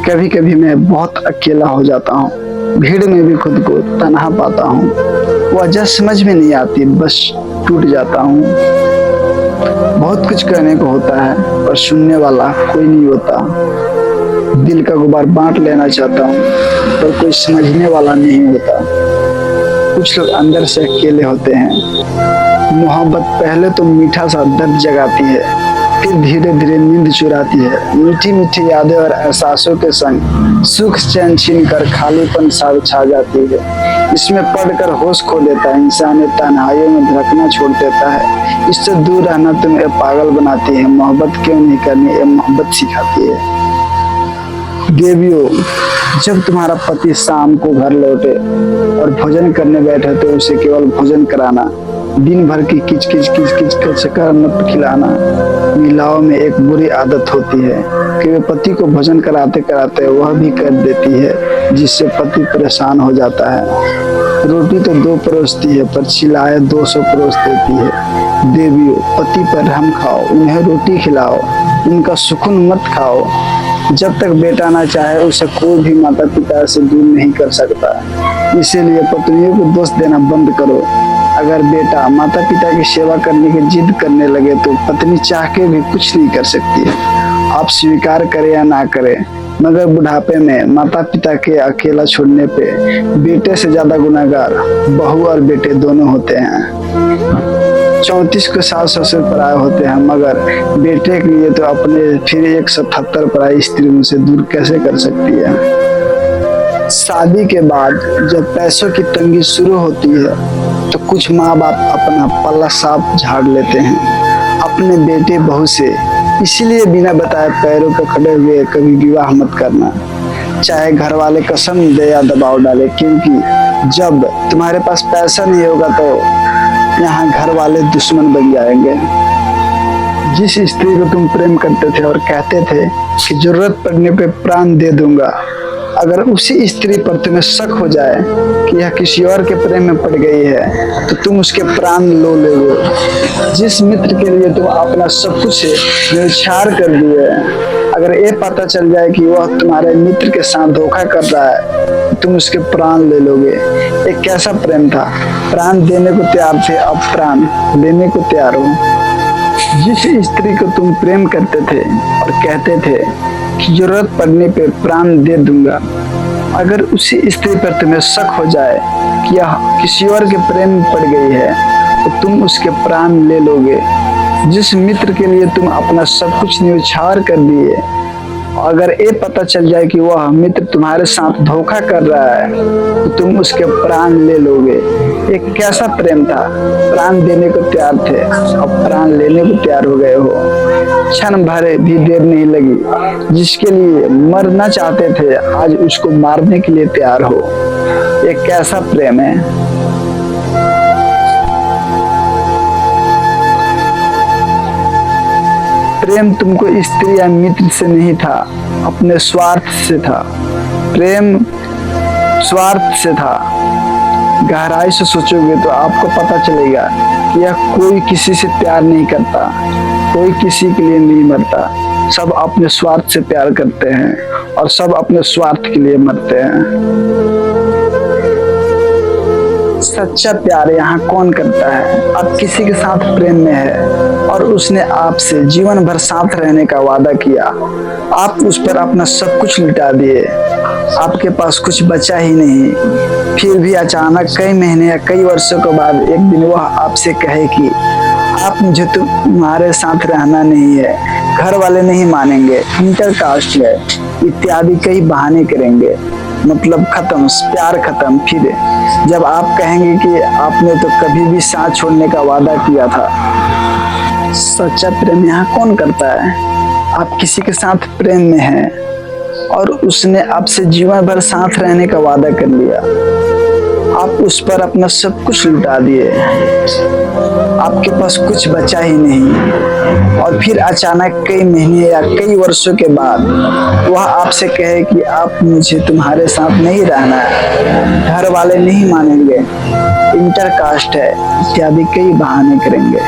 कभी कभी मैं बहुत अकेला हो जाता हूँ, भीड़ में भी खुद को तन्हा पाता हूँ। वजह समझ में नहीं आती, बस टूट जाता हूँ। बहुत कुछ कहने को होता है पर सुनने वाला कोई नहीं होता। दिल का गुबार बांट लेना चाहता हूँ पर कोई समझने वाला नहीं होता। कुछ लोग अंदर से अकेले होते हैं। मोहब्बत पहले तो मीठा सा दर्द जगाती है, फिर धीरे धीरे नींद चुराती है। मीठी मीठी यादें और एहसासों के संग सुख चैन छीन कर खालीपन सा छा जाती है। इसमें पढ़कर होश खो देता है इंसान, तन्हाइयों में धड़कना छोड़ देता है। इससे दूर रहना तुम्हें पागल बनाती है। मोहब्बत क्यों नहीं करनी, ये मोहब्बत सिखाती है। देवियों, जब तुम्हारा पति शाम को घर लौटे और भोजन करने बैठे तो उसे केवल भोजन कराना, दिन भर की किच किच कर चक्कर मत खिलाना। महिलाओं में एक बुरी आदत होती है कि वे पति को भोजन कराते कराते वह भी कर देती है, जिससे पति परेशान हो जाता है। रोटी तो 2 परोसती है पर चिल्लाए 200 परोस देती है। देवियों, पति पर रहम खाओ, उन्हें रोटी खिलाओ, उनका सुकून मत खाओ। जब तक बेटा ना चाहे उसे कोई भी माता पिता से दूर नहीं कर सकता। इसीलिए पत्नियों को दोष देना बंद करो। अगर बेटा माता पिता की सेवा करने की जिद करने लगे तो पत्नी चाह के भी कुछ नहीं कर सकती। आप स्वीकार करें या ना करें, मगर बुढ़ापे में माता पिता के अकेला छोड़ने पे बेटे से ज्यादा गुनहगार बहू और बेटे दोनों होते हैं। 34 को सास ससुर पराये होते हैं, मगर बेटे के लिए तो अपने फिर 177 पराई स्त्री उनसे दूर कैसे कर सकती है। शादी के बाद जब पैसों की तंगी शुरू होती है तो कुछ माँ बाप अपना पल्ला साफ झाड़ लेते हैं अपने बेटे बहू से। इसलिए बिना बताए पैरों पर खड़े हुए कभी विवाह मत करना, चाहे घर वाले कसम दे या दबाव डाले, क्योंकि जब तुम्हारे पास पैसा नहीं होगा तो यहाँ घर वाले दुश्मन बन जाएंगे। जिस स्त्री को तुम प्रेम करते थे और कहते थे कि जरूरत पड़ने पे प्राण दे दूंगा, अगर उसी स्त्री पर तुम्हें शक हो जाए कि यह किसी और के प्रेम में पड़ गई है तो तुम उसके प्राण लो लोगे। जिस मित्र के लिए तुम अपना सब कुछ न्यौछावर कर दिए, अगर ये पता चल जाए कि वह तुम्हारे मित्र के साथ धोखा कर रहा है, तुम उसके प्राण ले लोगे। एक कैसा प्रेम था, प्राण देने को तैयार थे, अब प्राण लेने को तैयार हो। जिस स्त्री को तुम प्रेम करते थे और कहते थे कि जरूरत पड़ने पे प्राण दे दूंगा, अगर उसी स्त्री पर तुम्हें शक हो जाए कि यह किसी और के प्रेम में पड़ गई है तो तुम उसके प्राण ले लोगे। जिस मित्र के लिए तुम अपना सब कुछ न्यौछावर कर दिए, अगर ये पता चल जाए कि वह मित्र तुम्हारे साथ धोखा कर रहा है तो तुम उसके प्राण ले लोगे। एक कैसा प्रेम था, प्राण देने को तैयार थे, अब प्राण लेने को तैयार हो गए हो। क्षण भर भी देर नहीं लगी, जिसके लिए मरना चाहते थे आज उसको मारने के लिए तैयार हो। एक कैसा प्रेम है। प्रेम तुमको स्त्री या मित्र से नहीं था, अपने स्वार्थ से था। प्रेम स्वार्थ से था। गहराई से सोचोगे तो आपको पता चलेगा कि यह कोई किसी से प्यार नहीं करता, कोई किसी के लिए नहीं मरता। सब अपने स्वार्थ से प्यार करते हैं और सब अपने स्वार्थ के लिए मरते हैं। सच्चा प्यार यहाँ कौन करता है? आप किसी के साथ प्रेम में है और उसने आपसे जीवन भर साथ रहने का वादा किया, आप उस पर अपना सब कुछ लुटा दिए, आपके पास कुछ बचा ही नहीं, फिर भी अचानक कई महीने या कई वर्षों के बाद एक दिन वह आपसे कहे कि आप मुझे तुम्हारे साथ रहना नहीं है, घर वाले नहीं मानेंगे, इंटरकास्ट है इत्यादि कई बहाने करेंगे, मतलब खत्म, प्यार खत्म। फिर जब आप कहेंगे कि आपने तो कभी भी साथ छोड़ने का वादा किया था। सच्चा प्रेम यहाँ कौन करता है? आप किसी के साथ प्रेम में हैं और उसने आपसे जीवन भर साथ रहने का वादा कर लिया, आप उस पर अपना सब कुछ लुटा दिए, आपके पास कुछ बचा ही नहीं, और फिर अचानक कई महीने या कई वर्षों के बाद वह आपसे कहे कि आप मुझे तुम्हारे साथ नहीं रहना है, घर वाले नहीं मानेंगे, इंटरकास्ट है इत्यादि कई बहाने करेंगे।